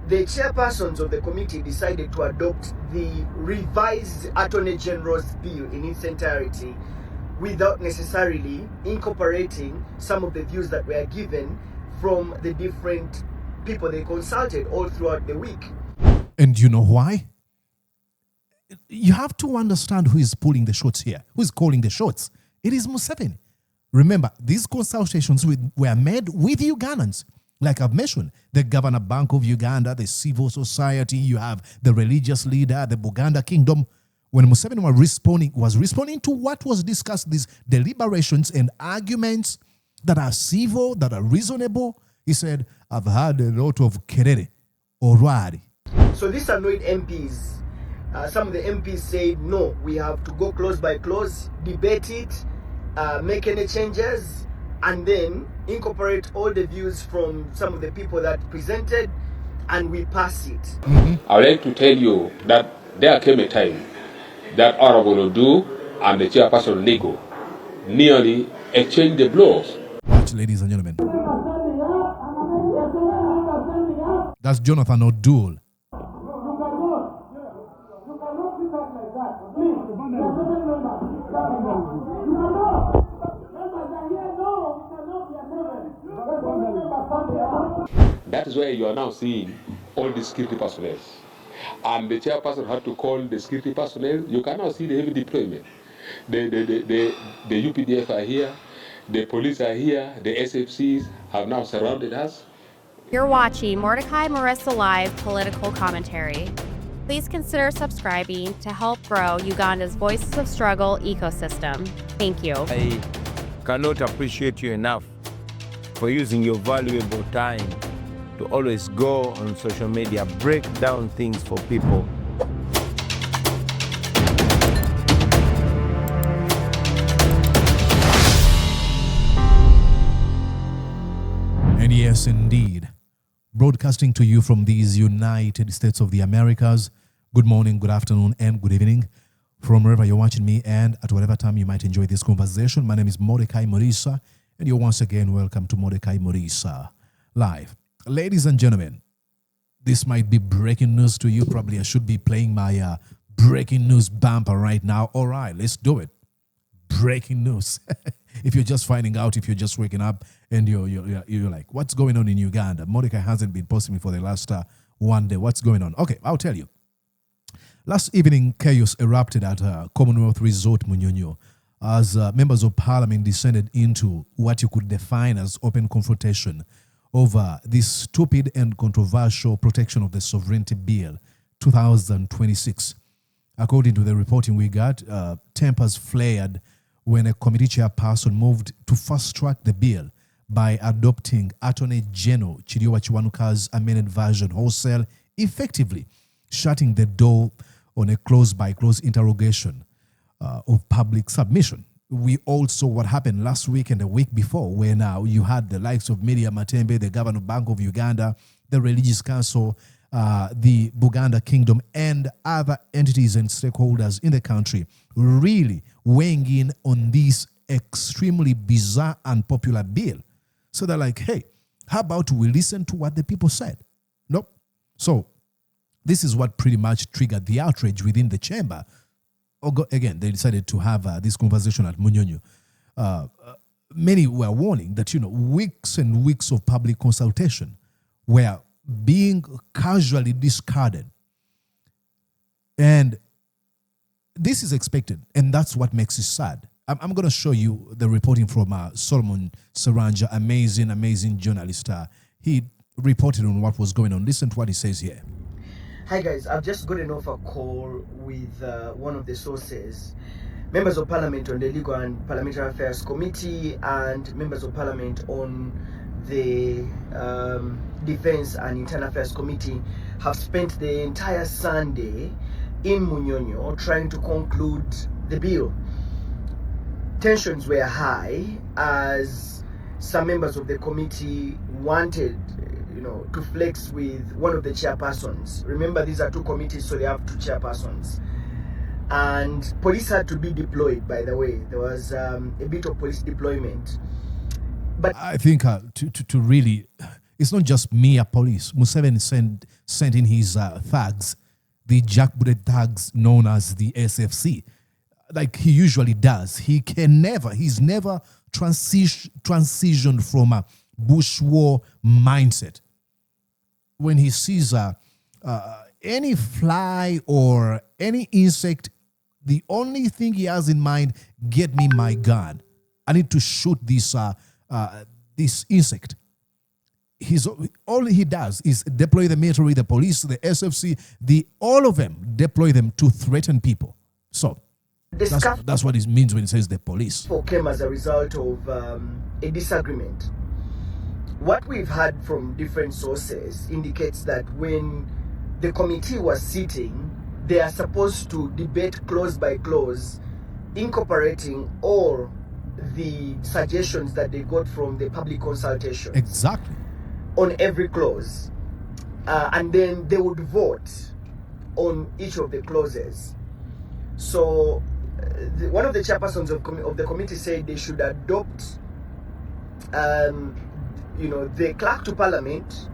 the chairpersons of the committee decided to adopt the revised Attorney General's bill in its entirety without necessarily incorporating some of the views that were given from the different people they consulted all throughout the week. And you know why? You have to understand who is pulling the shots here, who is calling the shots. It is Museveni. Remember, these consultations were made with Ugandans. Like I've mentioned, the Governor Bank of Uganda, the civil society, you have the religious leader, the Buganda Kingdom. When Museveni was responding to what was discussed, these deliberations and arguments that are civil, that are reasonable, he said, I've had a lot of kerere already. So this annoyed MPs. Some of the MPs said, no, we have to go clause by clause, debate it, make any changes, and then incorporate all the views from some of the people that presented, and we pass it. I would like to tell you that there came a time that Honorable Odu and the chairperson Ligo nearly exchanged the blows. Watch, ladies and gentlemen. That's Jonathan O'Doul. That is where you are now seeing all the security personnel. And the chairperson had to call the security personnel. You can now see the heavy deployment. The UPDF are here, the police are here, the SFCs have now surrounded us. You're watching Mordecai Marissa Live Political Commentary. Please consider subscribing to help grow Uganda's Voices of Struggle ecosystem. Thank you. I cannot appreciate you enough for using your valuable time to always go on social media, break down things for people. And yes, indeed. Broadcasting to you from these United States of the Americas. Good morning, good afternoon, and good evening. From wherever you're watching me and at whatever time you might enjoy this conversation. My name is Mordecai Marissa, and you're once again welcome to Mordecai Marissa Live. Ladies and gentlemen, this might be breaking news to you. Probably I should be playing my breaking news bumper right now. All right, let's do it. Breaking news. If you're just finding out, if you're just waking up and you're like, what's going on in Uganda? Mordecai hasn't been posting me for the last one day. What's going on? Okay, I'll tell you. Last evening, chaos erupted at Commonwealth Resort Munyonyo as members of parliament descended into what you could define as open confrontation over this stupid and controversial Protection of the Sovereignty Bill 2026. According to the reporting we got, tempers flared when a committee chairperson moved to fast-track the bill by adopting Attorney General Kiryowa Kiwanuka's amended version wholesale, effectively shutting the door on a close-by-close interrogation of public submission. We all saw what happened last week and the week before, where now you had the likes of Media Matembe, the Governor Bank of Uganda, the Religious Council, the Buganda Kingdom, and other entities and stakeholders in the country really weighing in on this extremely bizarre and popular bill. So they're like, hey, how about we listen to what the people said? Nope. So this is what pretty much triggered the outrage within the chamber. Again, they decided to have this conversation at Munyonyo. Many were warning that, weeks and weeks of public consultation were being casually discarded. And this is expected, and that's what makes it sad. I'm going to show you the reporting from Solomon Saranja, amazing journalist. He reported on what was going on. Listen to what he says here. Hi guys, I've just gotten off a call with one of the sources, members of parliament on the Legal and Parliamentary Affairs Committee and members of parliament on the Defense and Internal Affairs Committee have spent the entire Sunday in Munyonyo trying to conclude the bill. Tensions were high as some members of the committee wanted to flex with one of the chairpersons. Remember, these are two committees, so they have two chairpersons. And police had to be deployed, by the way. There was a bit of police deployment. But I think to really, It's not just mere police. Museveni sent in his thugs, the jackbooted thugs known as the SFC, like he usually does. He's never transitioned from a bush war mindset. When he sees any fly or any insect, the only thing he has in mind, get me my gun. I need to shoot this insect. All he does is deploy the military, the police, the SFC, all of them deploy them to threaten people. So that's what it means when it says the police. Came as a result of a disagreement. What we've heard from different sources indicates that when the committee was sitting, they are supposed to debate clause by clause, incorporating all the suggestions that they got from the public consultation. Exactly. On every clause. And then they would vote on each of the clauses. So one of the chairpersons of the committee said they should adopt the clerk to parliament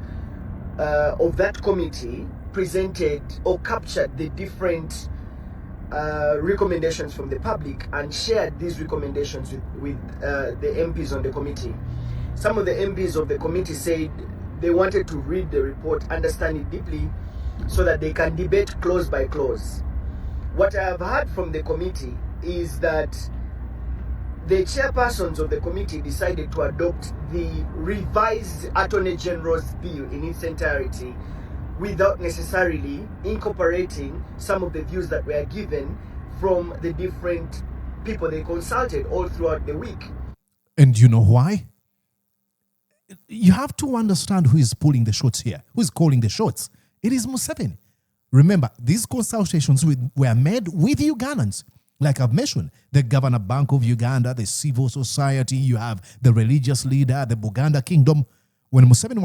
of that committee presented or captured the different recommendations from the public and shared these recommendations with the MPs on the committee. Some of the MPs of the committee said they wanted to read the report, understand it deeply, so that they can debate clause by clause. What I have heard from the committee is that the chairpersons of the committee decided to adopt the revised Attorney General's bill in its entirety without necessarily incorporating some of the views that were given from the different people they consulted all throughout the week. And you know why? You have to understand who is pulling the shots here, who is calling the shots. It is Museveni. Remember, these consultations were made with Ugandans. Like I've mentioned, the Governor Bank of Uganda, the civil society, you have the religious leader, the Buganda Kingdom. When Museveni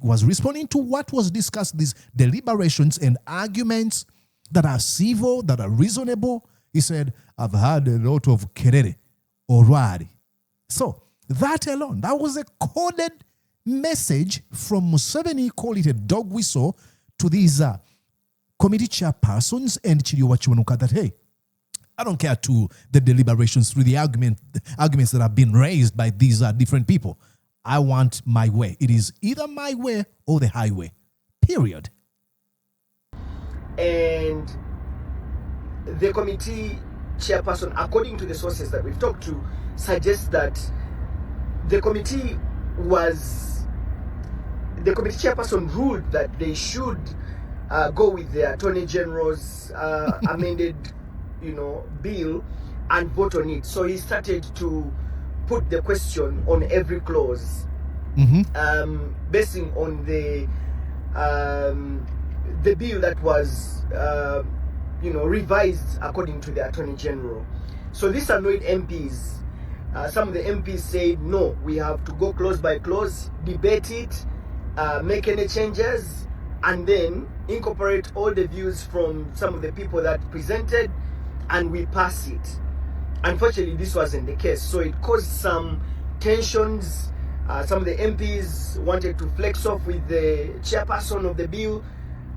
was responding to what was discussed, these deliberations and arguments that are civil, that are reasonable, he said, I've had a lot of kerere already. So that alone, that was a coded message from Museveni, call it a dog whistle, to these committee chairpersons and Kiryowa Kiwanuka that, hey, I don't care to the deliberations through the arguments that have been raised by these different people. I want my way. It is either my way or the highway. Period. And the committee chairperson, according to the sources that we've talked to, suggests that the committee chairperson ruled that they should go with the Attorney General's amended bill and vote on it. So he started to put the question on every clause, basing on the bill that was revised according to the Attorney General. So this annoyed MPs. Some of the MPs said, no, we have to go clause by clause, debate it, make any changes, and then incorporate all the views from some of the people that presented, and we pass it. Unfortunately, this wasn't the case, so it caused some tensions. Some of the MPs wanted to flex off with the chairperson of the bill,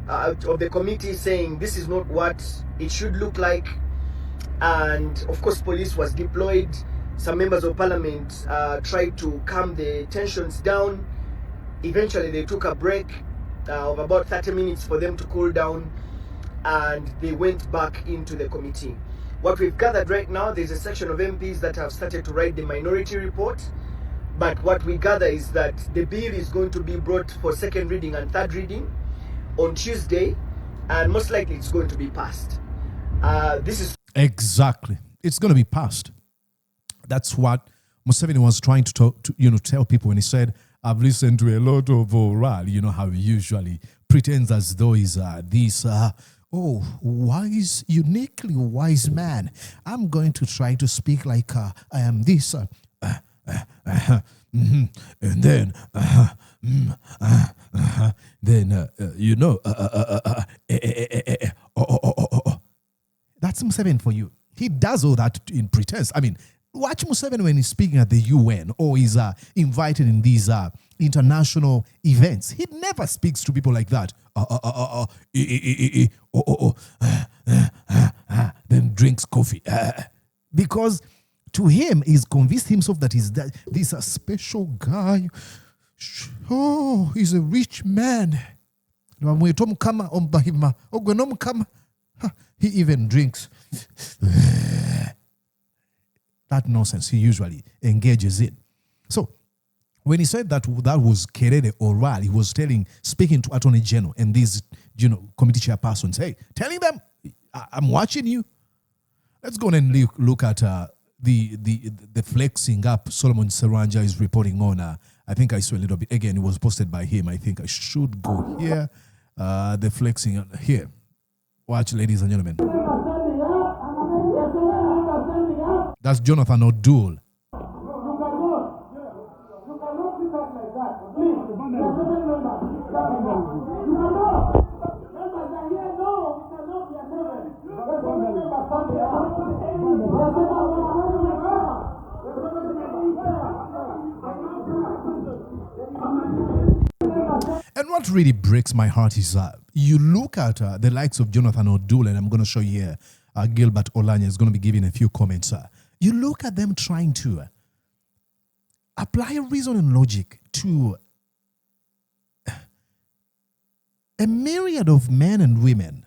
of the committee, saying this is not what it should look like. And of course, police was deployed. Some members of parliament tried to calm the tensions down. Eventually, they took a break of about 30 minutes for them to cool down, and they went back into the committee. What we've gathered right now, there's a section of MPs that have started to write the minority report, but what we gather is that the bill is going to be brought for second reading and third reading on Tuesday, and most likely it's going to be passed. This is exactly, it's going to be passed. That's what Museveni was trying to tell people when he said, I've listened to a lot of oral, how he usually pretends as though he's this wise, uniquely wise man. I'm going to try to speak like I am this. And then, that's Museveni for you. He does all that in pretense. I mean, watch Museveni when he's speaking at the UN or he's invited in these international events. He never speaks to people like that. Then drinks coffee. Because to him, he's convinced himself that this a special guy. Oh, he's a rich man. He even drinks. That nonsense he usually engages in. So, when he said that was Kerere Oral, he was speaking to Attorney General and these, committee chairpersons, hey, telling them, I'm watching you. Let's go and look at the flexing up Solomon Seranja is reporting on. I think I saw a little bit. Again, it was posted by him. I think I should go here. The flexing here. Watch, ladies and gentlemen. That's Jonathan O'Doul. And what really breaks my heart is you look at the likes of Jonathan O'Doul, and I'm going to show you here, Gilbert Olanya is going to be giving a few comments. You look at them trying to apply reason and logic to a myriad of men and women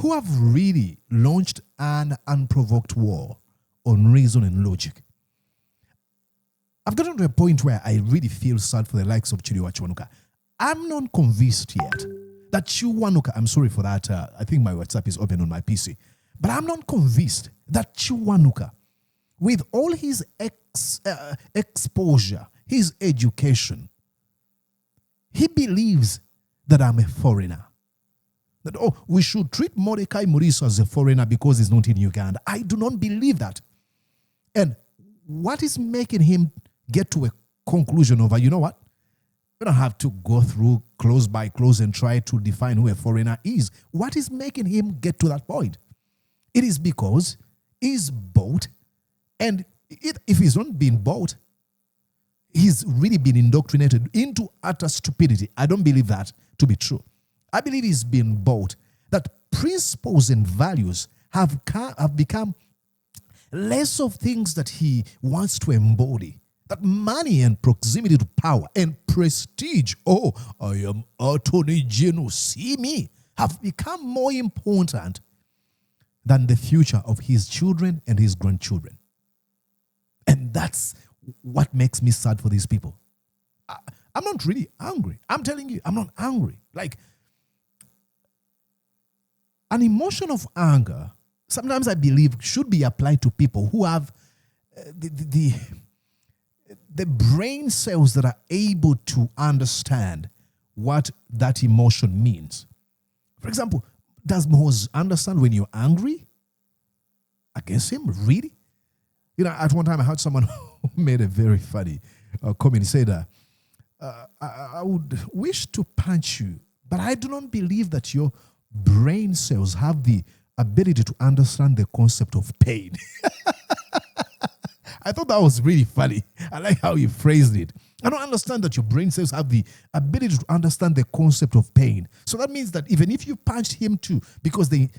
who have really launched an unprovoked war on reason and logic. I've gotten to a point where I really feel sad for the likes of Kiryowa Kiwanuka. I'm not convinced yet that Kiwanuka, I'm sorry for that, I think my WhatsApp is open on my PC, but I'm not convinced that Kiwanuka, with all his exposure, his education, he believes that I'm a foreigner. That, we should treat Mordecai Muriso as a foreigner because he's not in Uganda. I do not believe that. And what is making him get to a conclusion of, you know what? We don't have to go through clause by clause and try to define who a foreigner is. What is making him get to that point? It is because he's bought, and if he's not been bought, he's really been indoctrinated into utter stupidity. I don't believe that to be true. I believe he's been bought, that principles and values have become less of things that he wants to embody. That money and proximity to power and prestige, I am Attorney General, see me, have become more important than the future of his children and his grandchildren. And that's what makes me sad for these people. I'm not really angry. I'm telling you, I'm not angry. Like, an emotion of anger, sometimes I believe, should be applied to people who have the brain cells that are able to understand what that emotion means. For example, does Moses understand when you're angry against him? Really? At one time I heard someone who made a very funny comment. He said, I would wish to punch you, but I do not believe that your brain cells have the ability to understand the concept of pain. I thought that was really funny. I like how you phrased it. I don't understand that your brain cells have the ability to understand the concept of pain. So that means that even if you punched him too, because the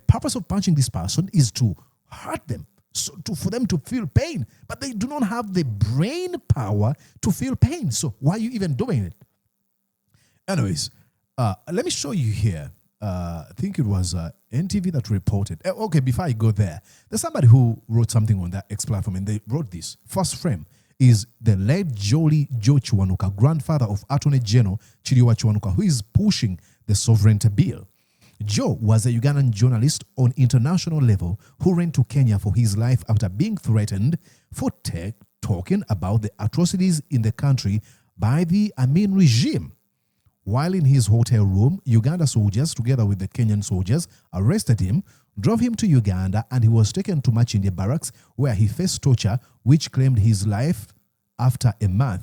purpose of punching this person is to hurt them, for them to feel pain. But they do not have the brain power to feel pain. So why are you even doing it? Anyways, let me show you here. I think it was NTV that reported. Okay, before I go there, there's somebody who wrote something on that X platform, and they wrote this. First frame is the late Joe Kiwanuka, grandfather of Attorney General Kiryowa Kiwanuka, who is pushing the sovereignty bill. Joe was a Ugandan journalist on international level who ran to Kenya for his life after being threatened for talking about the atrocities in the country by the Amin regime. While in his hotel room, Uganda soldiers, together with the Kenyan soldiers, arrested him, drove him to Uganda, and he was taken to Machinde barracks, where he faced torture, which claimed his life after a month.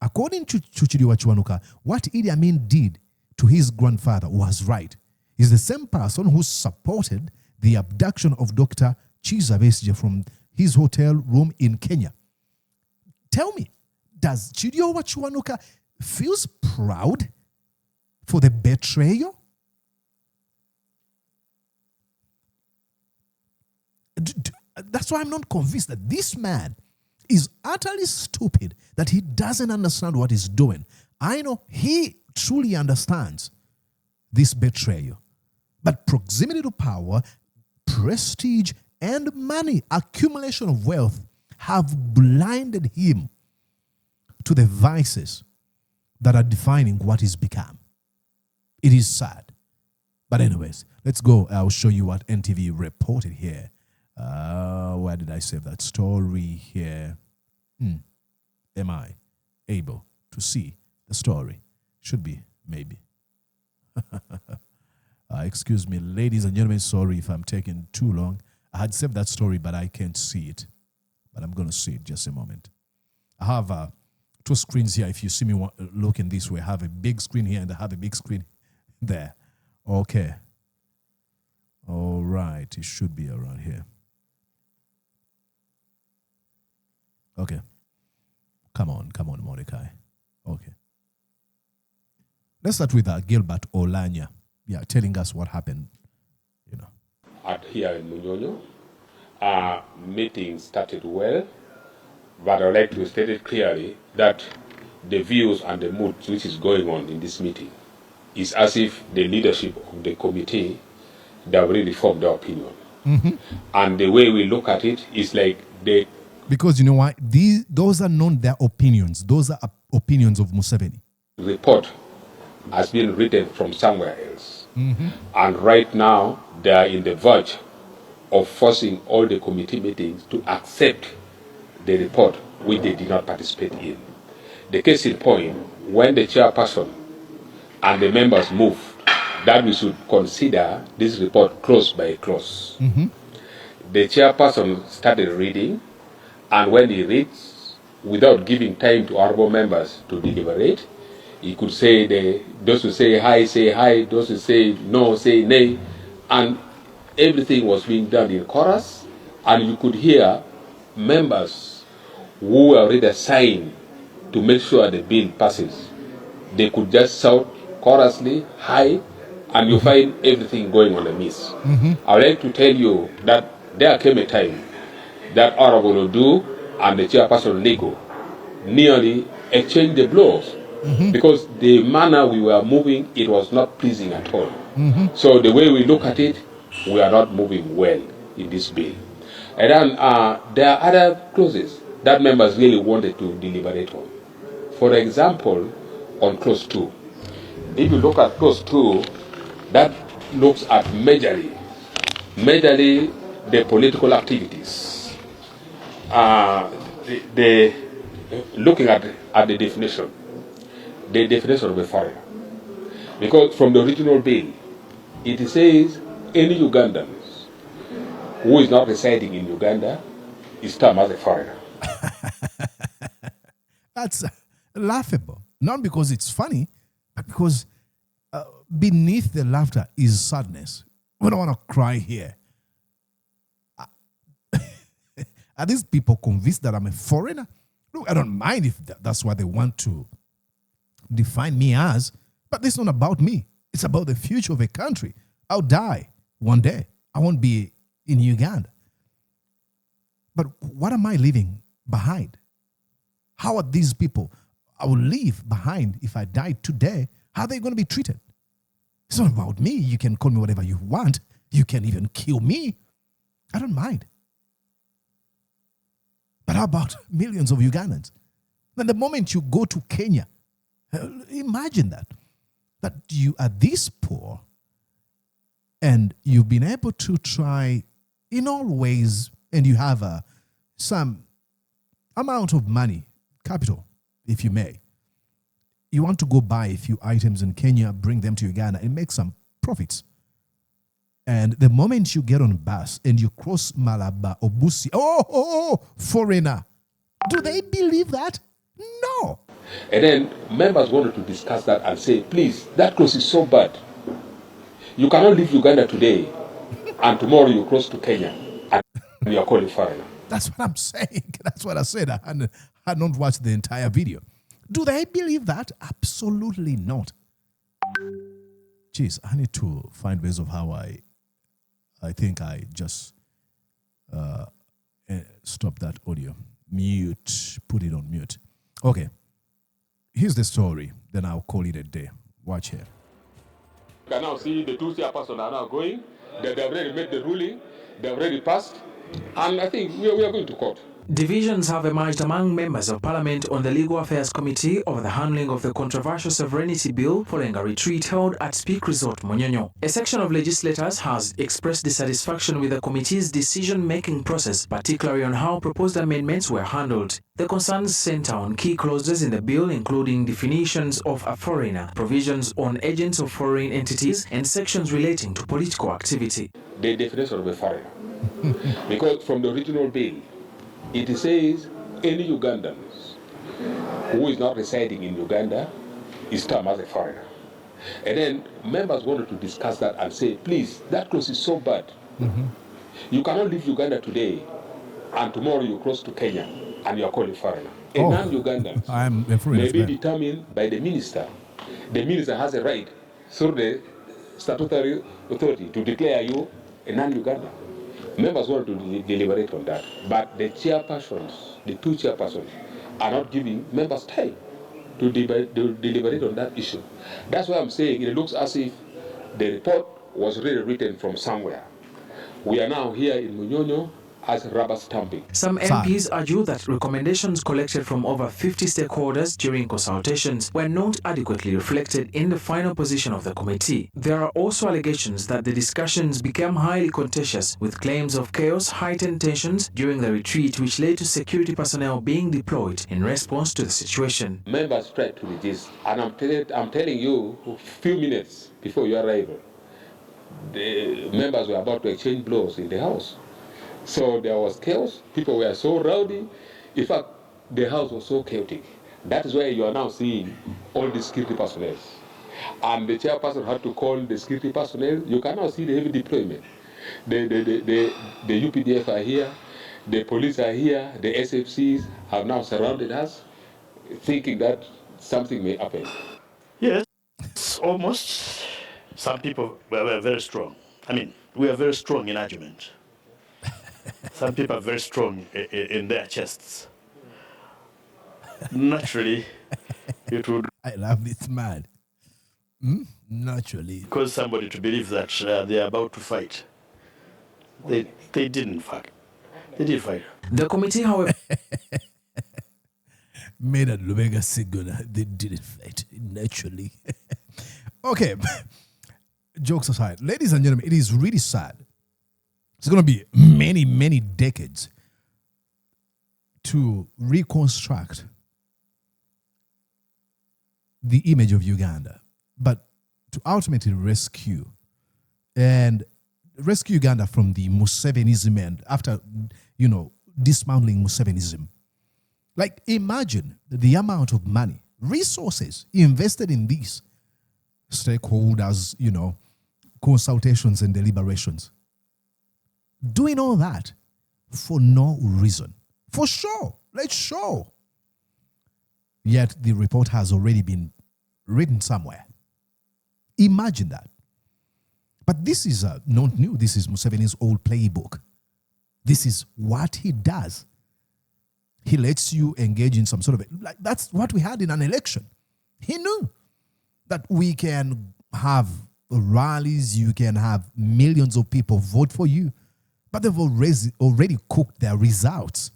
According to Kiryowa Kiwanuka, what Idi Amin did to his grandfather was right. He's the same person who supported the abduction of Dr. Chiza Besigye from his hotel room in Kenya. Tell me, does Kiryowa Kiwanuka feels proud for the betrayal? That's why I'm not convinced that this man is utterly stupid, that he doesn't understand what he's doing. I know he truly understands this betrayal. But proximity to power, prestige, and money, accumulation of wealth, have blinded him to the vices that are defining what he's become. It is sad. But anyways, let's go. I'll show you what NTV reported here. Where did I save that story here? Am I able to see the story? Should be, maybe. Excuse me, ladies and gentlemen, sorry if I'm taking too long. I had saved that story, but I can't see it. But I'm going to see it just a moment. I have two screens here. If you see me looking this way, I have a big screen here and I have a big screen there. Okay. All right. It should be around here. Okay. Come on, Mordecai. Okay. Let's start with Gilbert Olanya. Yeah, telling us what happened, you know. Here in Munyonyo, meeting started well, but I'd like to state it clearly that the views and the mood which is going on in this meeting is as if the leadership of the committee, they have really formed their opinion. And the way we look at it is like they... Because you know why? Those are not their opinions. Those are opinions of Museveni. Report has been written from somewhere else. And right now, they are in the verge of forcing all the committee meetings to accept the report which they did not participate in. The case in point, when the chairperson and the members moved that we should consider this report clause by clause, the chairperson started reading, and when he reads, without giving time to honorable members to deliberate, he could say, those who say hi, those who say no, say nay, and everything was being done in chorus, and you could hear members who were already assigned to make sure the bill passes. They could just shout chorously, hi, and you find everything going on amiss. I would like to tell you that there came a time that Honorable Odu and the chairperson Lego nearly exchanged the blows. Because the manner we were moving, it was not pleasing at all. So the way we look at it, we are not moving well in this bill. And then there are other clauses that members really wanted to deliberate on. For example, on clause 2. If you look at clause 2, that looks at majorly the political activities. Looking at the definition. The definition of a foreigner. Because from the original bill, it says any Ugandans who is not residing in Uganda is termed as a foreigner. That's laughable. Not because it's funny, but because beneath the laughter is sadness. We don't want to cry here. Are these people convinced that I'm a foreigner? Look, I don't mind if that's what they want to define me as, but this is not about me. It's about the future of a country. I'll die one day. I won't be in Uganda. But what am I leaving behind? How are these people I will leave behind if I die today? How are they going to be treated? It's not about me. You can call me whatever you want. You can even kill me. I don't mind. But how about millions of Ugandans? Then the moment you go to Kenya, imagine that you are this poor and you've been able to try in all ways, and you have some amount of money, capital, if you may. You want to go buy a few items in Kenya, bring them to Uganda, and make some profits. And the moment you get on a bus and you cross Malaba or Busi, foreigner. Do they believe that? No. And then members wanted to discuss that and say, please, that clause is so bad. You cannot leave Uganda today and tomorrow you cross to Kenya and you are called a foreigner. That's what I'm saying. That's what I said. I had not watched the entire video. Do they believe that? Absolutely not. Jeez, I need to find ways of how I think I just stop that audio. Mute. Put it on mute. Okay. Here's the story. Then I'll call it a day. Watch here. You can now see the two chairpersons are now going. They have already made the ruling. They have already passed. And I think we are going to court. Divisions have emerged among members of Parliament on the Legal Affairs Committee over the handling of the controversial sovereignty bill following a retreat held at Speak Resort Munyonyo. A section of legislators has expressed dissatisfaction with the committee's decision-making process, particularly on how proposed amendments were handled. The concerns center on key clauses in the bill, including definitions of a foreigner, provisions on agents of foreign entities, and sections relating to political activity. The definition of a foreigner. Because from the original bill, it says any Ugandans who is not residing in Uganda is termed as a foreigner. And then members wanted to discuss that and say, please, that clause is so bad. You cannot leave Uganda today and tomorrow you cross to Kenya and you are called a foreigner. A non-Ugandans may be determined by the minister. The minister has a right through the statutory authority to declare you a non-Ugandan. Members want to deliberate on that, but the chairpersons, the two chairpersons, are not giving members time to deliberate on that issue. That's why I'm saying it looks as if the report was really written from somewhere. We are now here in Munyonyo as rubber stamping. Some MPs argue that recommendations collected from over 50 stakeholders during consultations were not adequately reflected in the final position of the committee. There are also allegations that the discussions became highly contentious, with claims of chaos, heightened tensions during the retreat, which led to security personnel being deployed in response to the situation. Members tried to resist, and I'm telling you, a few minutes before your arrival, the members were about to exchange blows in the house. So there was chaos. People were so rowdy. In fact, the house was so chaotic. That is why you are now seeing all the security personnel. And the chairperson had to call the security personnel. You can now see the heavy deployment. The UPDF are here. The police are here. The SFCs have now surrounded us, thinking that something may happen. Yes, almost. Some people were very strong. I mean, we are very strong in argument. Some people are very strong in their chests. Naturally, it would... I love this man. Naturally. Cause somebody to believe that they are about to fight. They didn't fight. They did fight. The committee, however... Made at Lubega Siguna, they didn't fight. Naturally. Okay. Jokes aside, ladies and gentlemen, it is really sad. It's going to be many, many decades to reconstruct the image of Uganda, but to ultimately rescue Uganda from the Musevenism, and after, dismantling Musevenism. Like, imagine the amount of money, resources invested in these stakeholders, consultations and deliberations. Doing all that for no reason. For sure. Let's show. Yet the report has already been written somewhere. Imagine that. But this is not new. This is Museveni's old playbook. This is what he does. He lets you engage in some sort of... that's what we had in an election. He knew that we can have rallies, you can have millions of people vote for you, but they've already cooked their results.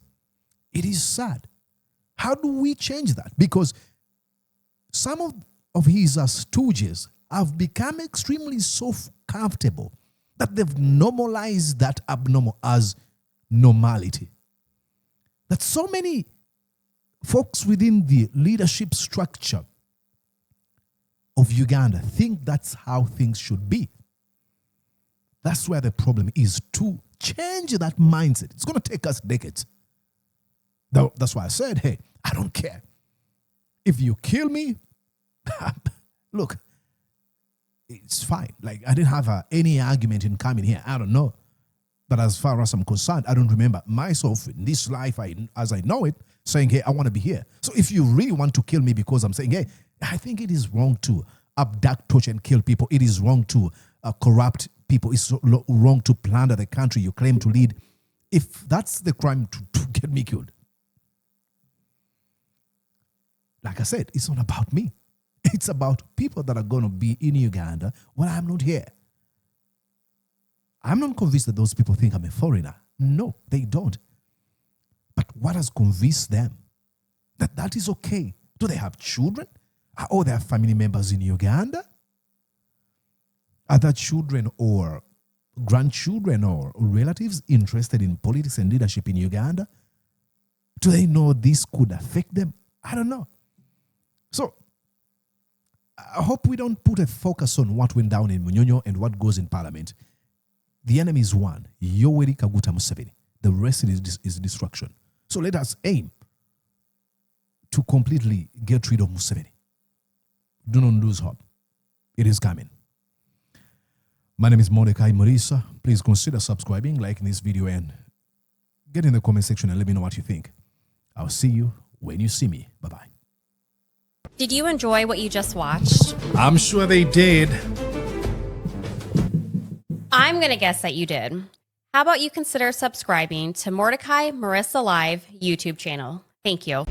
It is sad. How do we change that? Because some of his stooges have become extremely so comfortable that they've normalized that abnormal as normality. That so many folks within the leadership structure of Uganda think that's how things should be. That's where the problem is, to change that mindset. It's going to take us decades. That's why I said, hey, I don't care. If you kill me, look, it's fine. Like, I didn't have any argument in coming here. I don't know. But as far as I'm concerned, I don't remember myself in this life as I know it saying, hey, I want to be here. So if you really want to kill me because I'm saying, hey, I think it is wrong to abduct, torture, and kill people. It is wrong to corrupt people. It's wrong to plunder the country you claim to lead. If that's the crime to get me killed, like I said, it's not about me. It's about people that are going to be in Uganda when I'm not here. I'm not convinced that those people think I'm a foreigner. No, they don't. But what has convinced them that that is okay? Do they have children? Are all their family members in Uganda? Are their children or grandchildren or relatives interested in politics and leadership in Uganda? Do they know this could affect them? I don't know. So, I hope we don't put a focus on what went down in Munyonyo and what goes in Parliament. The enemy is one, Yoweri Museveni. The rest is destruction. So let us aim to completely get rid of Museveni. Do not lose hope. It is coming. My name is Mordecai Marisa. Please consider subscribing, liking this video, and get in the comment section and let me know what you think. I'll see you when you see me. Bye-bye. Did you enjoy what you just watched? I'm sure they did. I'm going to guess that you did. How about you consider subscribing to Mordecai Marissa Live YouTube channel? Thank you.